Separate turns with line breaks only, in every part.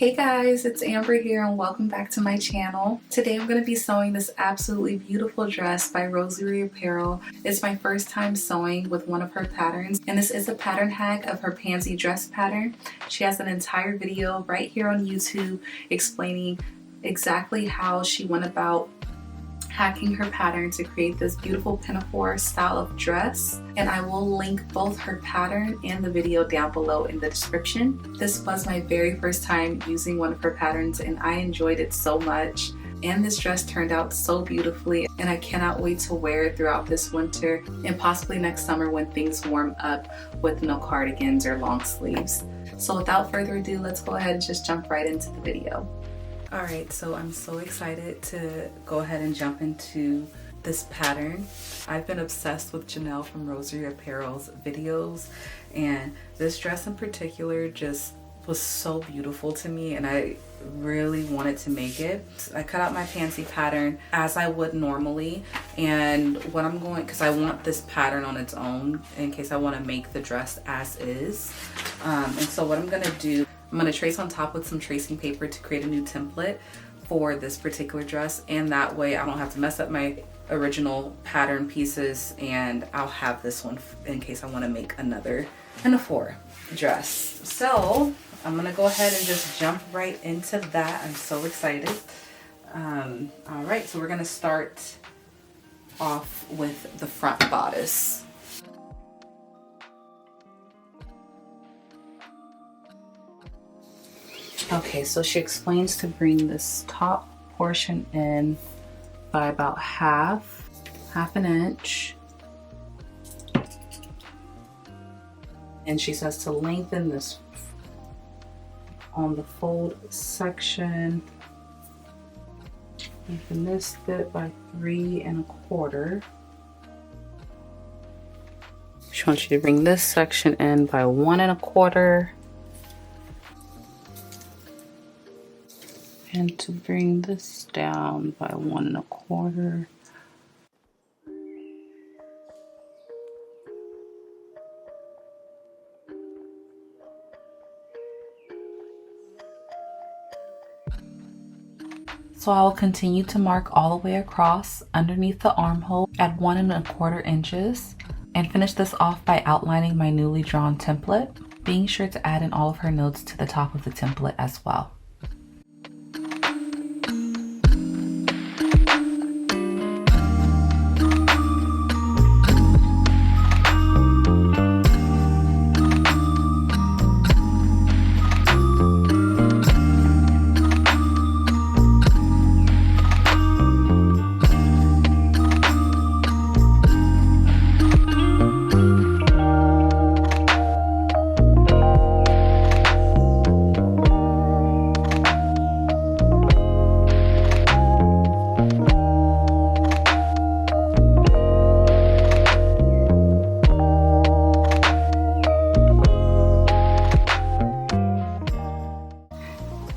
Hey guys, it's Amber here and welcome back to my channel. Today I'm going to be sewing this absolutely beautiful dress by Rosary Apparel. It's my first time sewing with one of her patterns, and this is a pattern hack of her Pansy dress pattern. She has an entire video right here on YouTube explaining exactly how she went about hacking her pattern to create this beautiful pinafore style of dress, and I will link both her pattern and the video down below in the description. This was my very first time using one of her patterns and I enjoyed it so much, and this dress turned out so beautifully, and I cannot wait to wear it throughout this winter and possibly next summer when things warm up with no cardigans or long sleeves. So without further ado, let's go ahead and just jump right into the video. Alright, so I'm so excited to go ahead and jump into this pattern. I've been obsessed with Janelle from Rosary Apparel's videos, and this dress in particular just was so beautiful to me and I really wanted to make it. I cut out my Pansy pattern as I would normally, and what I'm going, because I want this pattern on its own in case I want to make the dress as is. And so what I'm going to do, I'm going to trace on top with some tracing paper to create a new template for this particular dress, and that way I don't have to mess up my original pattern pieces, and I'll have this one in case I want to make another pinafore dress. So I'm going to go ahead and just jump right into that. I'm so excited. All right, so we're going to start off with the front bodice. Okay, so she explains to bring this top portion in by about half an inch. And she says to lengthen this on the fold section. Lengthen this bit by 3 1/4. She wants you to bring this section in by 1 1/4. And to bring this down by 1 1/4. So I will continue to mark all the way across underneath the armhole at 1 1/4 inches and finish this off by outlining my newly drawn template, being sure to add in all of her notes to the top of the template as well.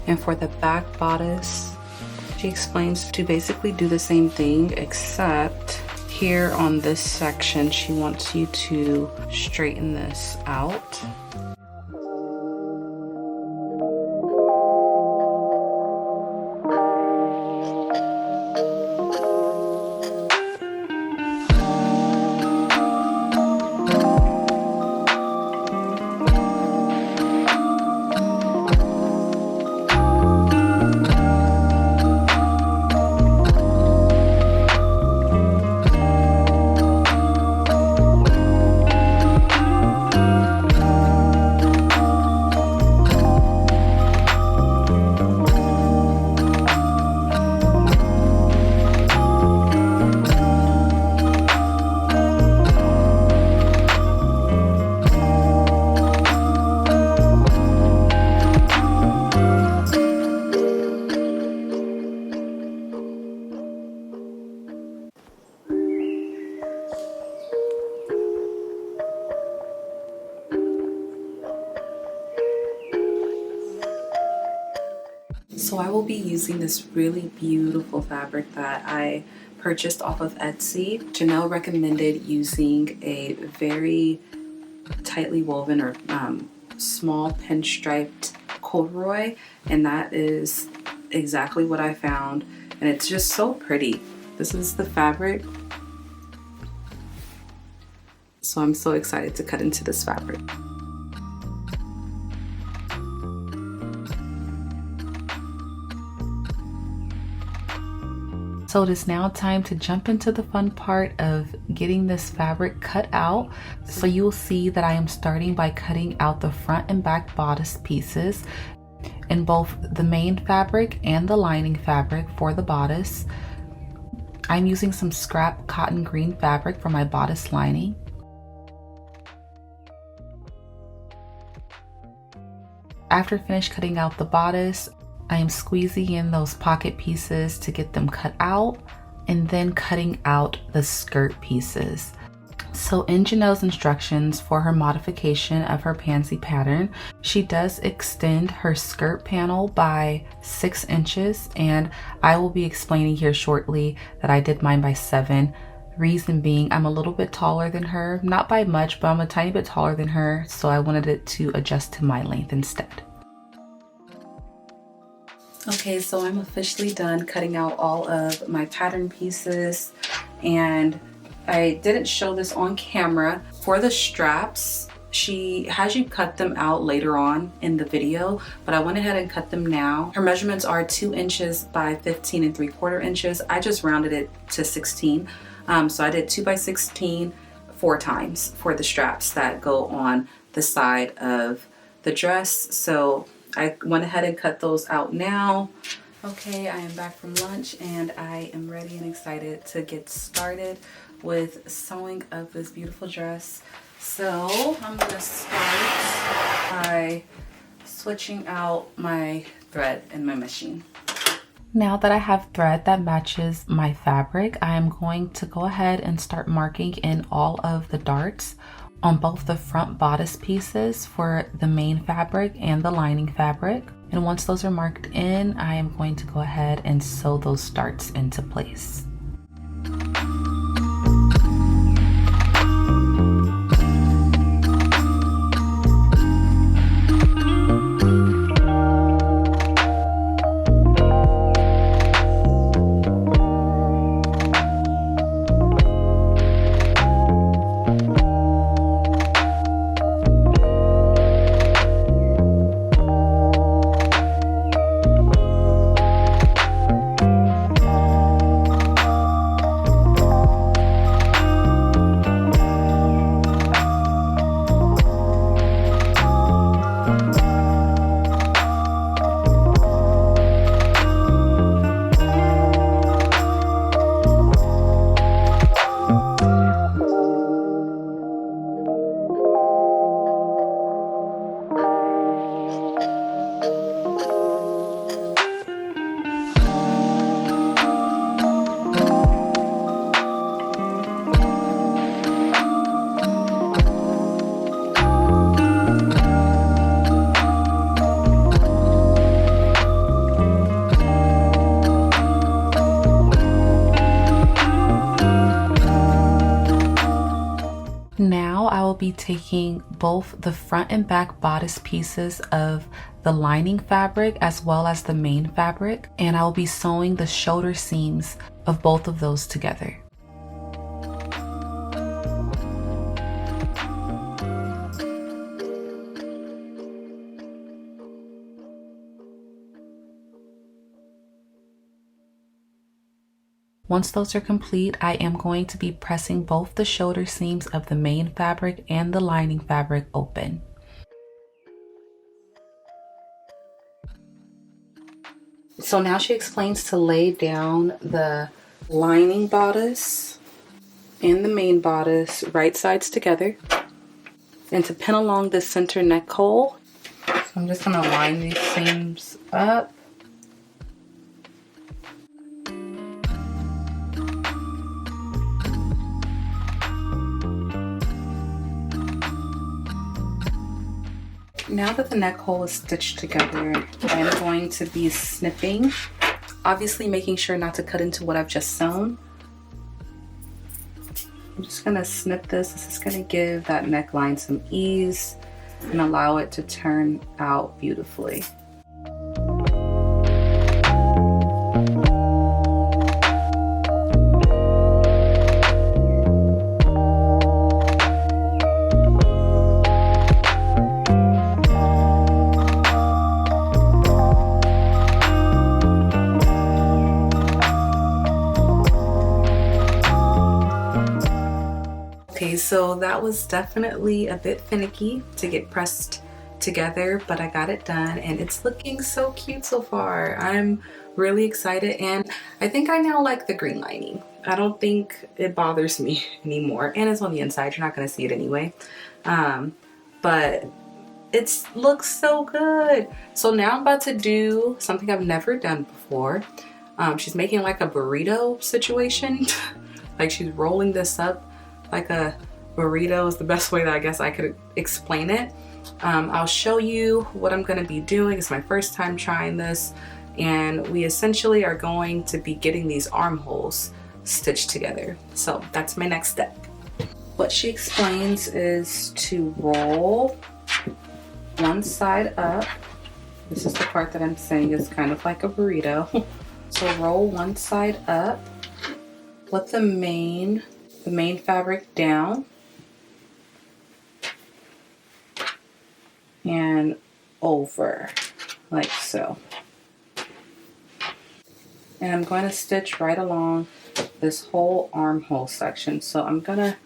And for the back bodice, she explains to basically do the same thing, except here on this section, she wants you to straighten this out. So I will be using this really beautiful fabric that I purchased off of Etsy. Janelle recommended using a very tightly woven or small pinstriped Corduroy, and that is exactly what I found, and it's just so pretty. This is the fabric, so I'm so excited to cut into this fabric. So it is now time to jump into the fun part of getting this fabric cut out. So you will see that I am starting by cutting out the front and back bodice pieces in both the main fabric and the lining fabric for the bodice. I'm using some scrap cotton green fabric for my bodice lining. After finished cutting out the bodice, I am squeezing in those pocket pieces to get them cut out, and then cutting out the skirt pieces. So in Janelle's instructions for her modification of her Pansy pattern, she does extend her skirt panel by 6 inches, and I will be explaining here shortly that I did mine by 7. Reason being, I'm a little bit taller than her, not by much, but I'm a tiny bit taller than her, so I wanted it to adjust to my length instead. Okay, so I'm officially done cutting out all of my pattern pieces, and I didn't show this on camera. For the straps, she has you cut them out later on in the video, but I went ahead and cut them now. Her measurements are 2 inches by 15 3/4 inches. I just rounded it to 16. So I did 2 by 16 4 times for the straps that go on the side of the dress. So I went ahead and cut those out now. Okay, I am back from lunch and I am ready and excited to get started with sewing up this beautiful dress. So I'm gonna start by switching out my thread in my machine. Now that I have thread that matches my fabric, I am going to go ahead and start marking in all of the darts on both the front bodice pieces for the main fabric and the lining fabric. And once those are marked in, I am going to go ahead and sew those darts into place. Now I will be taking both the front and back bodice pieces of the lining fabric as well as the main fabric, and I will be sewing the shoulder seams of both of those together. Once those are complete, I am going to be pressing both the shoulder seams of the main fabric and the lining fabric open. So now she explains to lay down the lining bodice and the main bodice right sides together and to pin along the center neck hole. So I'm just going to line these seams up. Now that the neck hole is stitched together, I'm going to be snipping, obviously making sure not to cut into what I've just sewn. I'm just going to snip this. This is going to give that neckline some ease. and allow it to turn out beautifully. Okay, so that was definitely a bit finicky to get pressed together, but I got it done and it's looking so cute so far. I'm really excited, and I think I now like the green lining. I don't think it bothers me anymore, and it's on the inside. You're not going to see it anyway, but it looks so good. So now I'm about to do something I've never done before. She's making like a burrito situation. Like she's rolling this up like a burrito is the best way that I guess I could explain it. I'll show you what I'm going to be doing. It's my first time trying this, and we essentially are going to be getting these armholes stitched together. So that's my next step. What she explains is to roll one side up. This is the part that I'm saying is kind of like a burrito. So roll one side up with the main fabric down and over like so. And I'm going to stitch right along this whole armhole section. So I'm gonna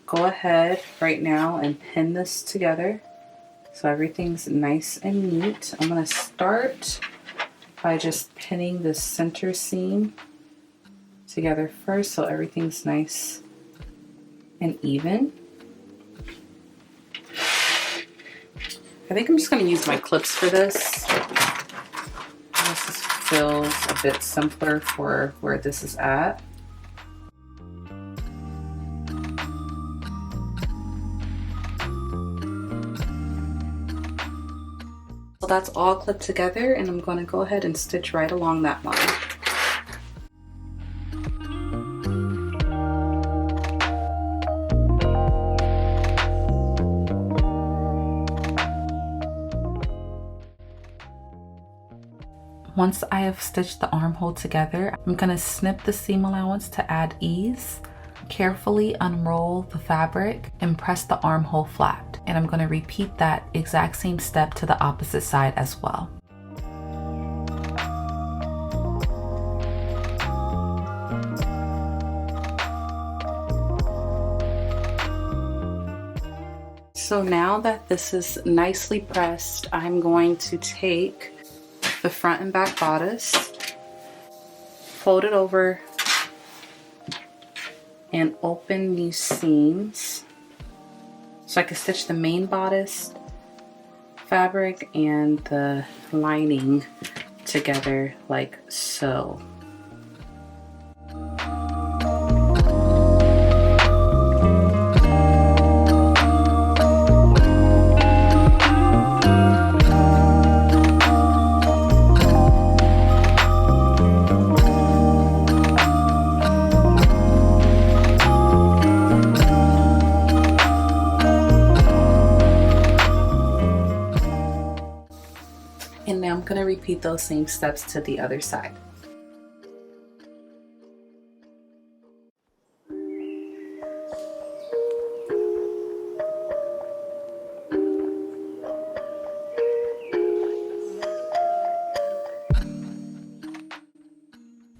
go ahead right now and pin this together so everything's nice and neat. I'm gonna start by just pinning the center seam together first so everything's nice and even. I think I'm just going to use my clips for this. This just feels a bit simpler for where this is at. So that's all clipped together, and I'm going to go ahead and stitch right along that line. Once I have stitched the armhole together, I'm going to snip the seam allowance to add ease, carefully unroll the fabric, and press the armhole flat. And I'm going to repeat that exact same step to the opposite side as well. So now that this is nicely pressed, I'm going to take the front and back bodice, fold it over, and open these seams so I can stitch the main bodice fabric and the lining together like so. And now I'm going to repeat those same steps to the other side.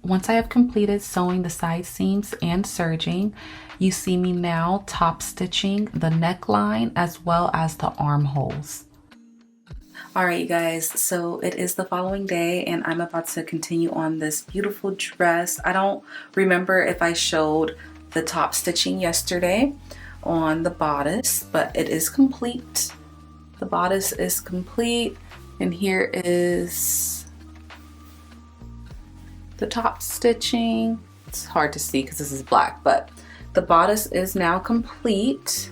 Once I have completed sewing the side seams and serging, you see me now top stitching the neckline as well as the armholes. Alright you guys, so it is the following day and I'm about to continue on this beautiful dress. I don't remember if I showed the top stitching yesterday on the bodice, but it is complete. The bodice is complete, and here is the top stitching. It's hard to see because this is black, but the bodice is now complete.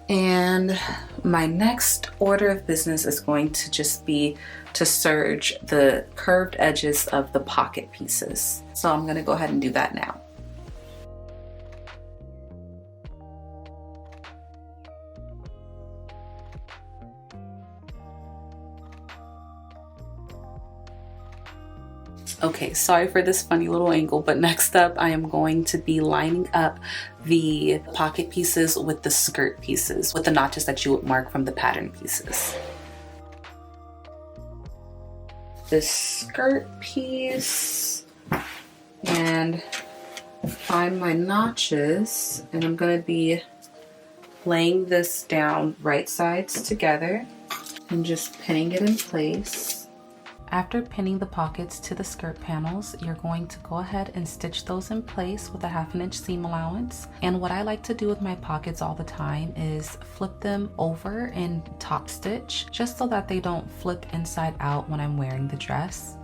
And my next order of business is going to just be to serge the curved edges of the pocket pieces. So I'm going to go ahead and do that now. Okay, sorry for this funny little angle, but next up I am going to be lining up the pocket pieces with the skirt pieces, with the notches that you would mark from the pattern pieces. This skirt piece, and find my notches, and I'm going to be laying this down right sides together and just pinning it in place. After pinning the pockets to the skirt panels, you're going to go ahead and stitch those in place with a 1/2 inch seam allowance. And what I like to do with my pockets all the time is flip them over and top stitch, just so that they don't flip inside out when I'm wearing the dress.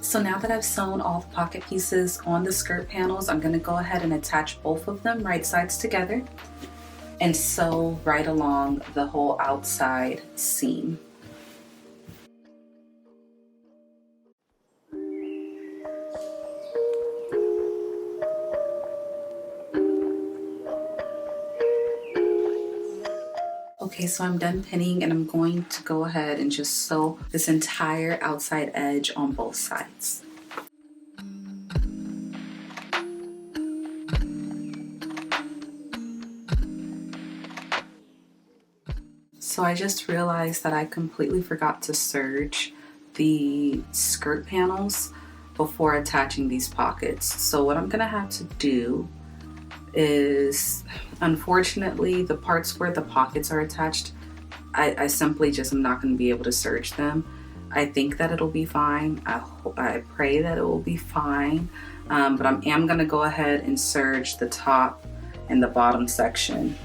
So now that I've sewn all the pocket pieces on the skirt panels, I'm going to go ahead and attach both of them right sides together and sew right along the whole outside seam. Okay, so I'm done pinning, and I'm going to go ahead and just sew this entire outside edge on both sides. So I just realized that I completely forgot to serge the skirt panels before attaching these pockets. So what I'm gonna have to do is, unfortunately, the parts where the pockets are attached, I simply just am not going to be able to serge them. I think that it'll be fine. I pray that it will be fine, but I am going to go ahead and serge the top and the bottom section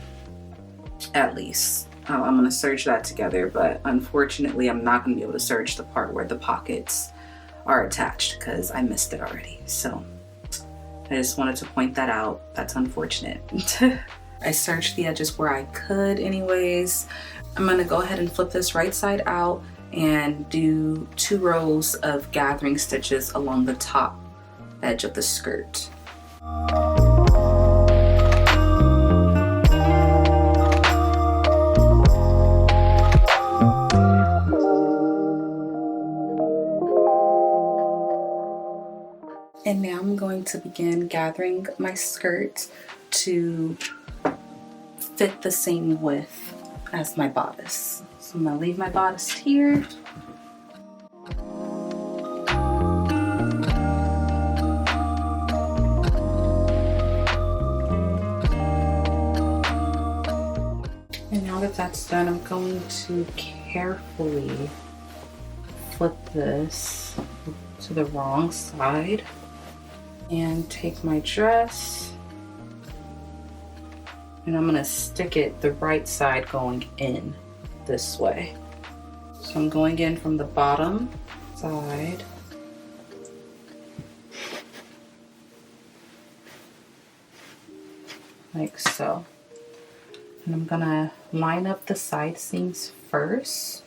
at least. I'm going to serge that together, but unfortunately I'm not going to be able to serge the part where the pockets are attached because I missed it already. So I just wanted to point that out. That's unfortunate. I serged the edges where I could anyways. I'm gonna go ahead and flip this right side out and do 2 rows of gathering stitches along the top edge of the skirt. And now I'm going to begin gathering my skirt to fit the same width as my bodice. So I'm going to leave my bodice here. And now that that's done, I'm going to carefully flip this to the wrong side and take my dress, and I'm gonna stick it the right side going in this way. So I'm going in from the bottom side. Like so. And I'm gonna line up the side seams first,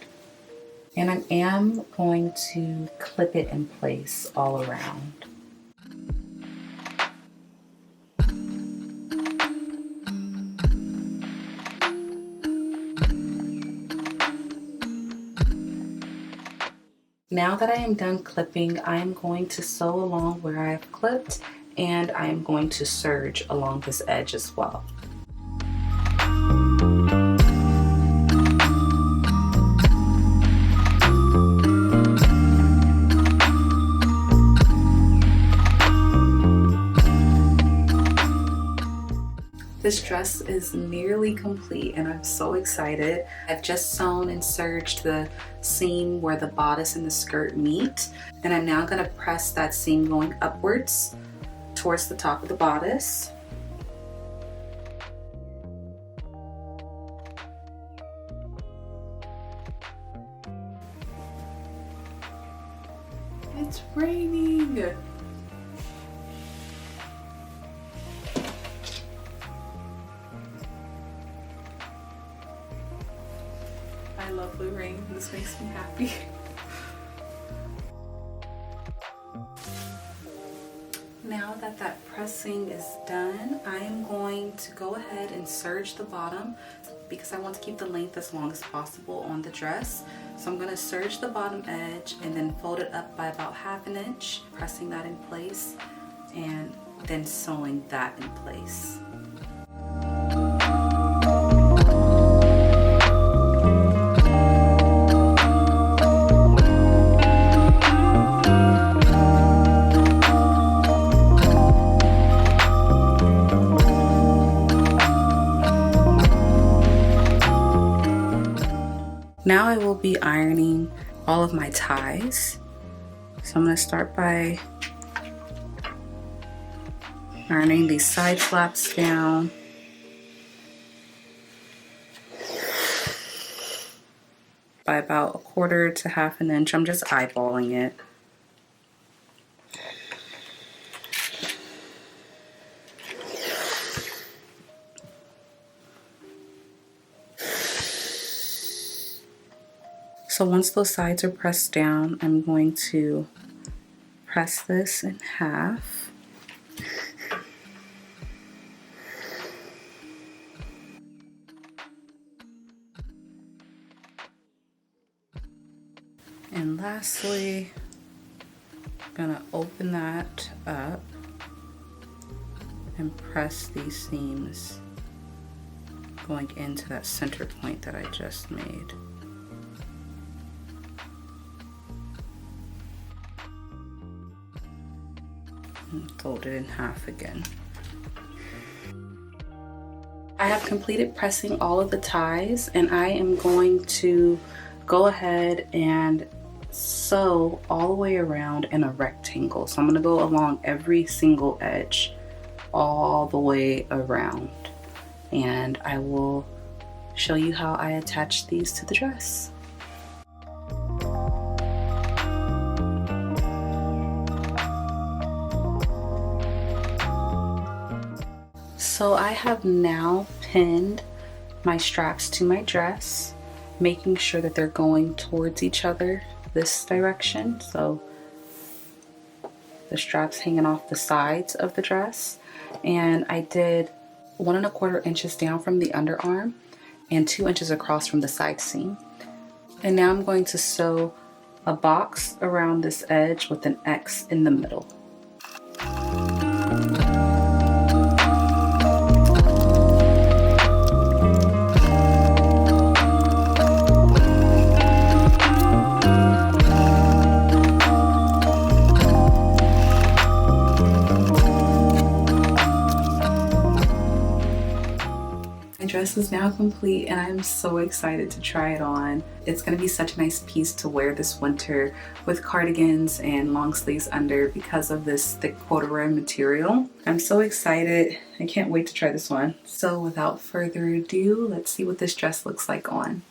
and I am going to clip it in place all around. Now that I am done clipping, I am going to sew along where I have clipped, and I am going to serge along this edge as well. This dress is nearly complete and I'm so excited. I've just sewn and serged the seam where the bodice and the skirt meet, and I'm now going to press that seam going upwards towards the top of the bodice. It's raining! I love the rain. This makes me happy. now that that pressing is done, I am going to go ahead and serge the bottom because I want to keep the length as long as possible on the dress. So I'm going to serge the bottom edge and then fold it up by about 1/2 inch, pressing that in place and then sewing that in place. Now I will be ironing all of my ties. So I'm going to start by ironing these side flaps down. By about 1/4 to 1/2 inch. I'm just eyeballing it. So once those sides are pressed down, I'm going to press this in half. And lastly, I'm gonna open that up and press these seams going into that center point that I just made. And fold it in half again. I have completed pressing all of the ties, and I am going to go ahead and sew all the way around in a rectangle. So I'm going to go along every single edge all the way around, and I will show you how I attach these to the dress. So I have now pinned my straps to my dress, making sure that they're going towards each other this direction. So the straps hanging off the sides of the dress. And I did 1 1/4 inches down from the underarm and 2 inches across from the side seam. And now I'm going to sew a box around this edge with an X in the middle. Dress is now complete and I'm so excited to try it on. It's going to be such a nice piece to wear this winter with cardigans and long sleeves under because of this thick corduroy material. I'm so excited. I can't wait to try this one. So without further ado, let's see what this dress looks like on.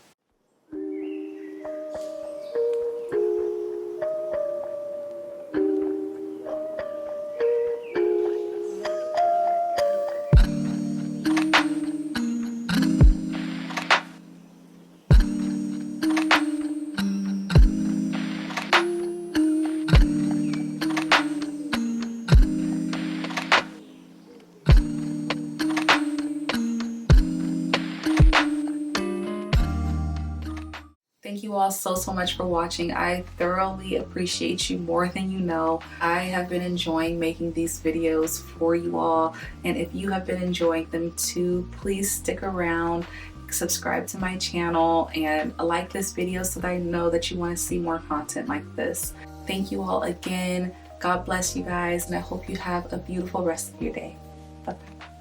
Thank you all so much for watching. I thoroughly appreciate you more than you know. I have been enjoying making these videos for you all, and if you have been enjoying them too, please stick around, subscribe to my channel, and like this video so that I know that you want to see more content like this. Thank you all again. God bless you guys, and I hope you have a beautiful rest of your day. Bye-bye.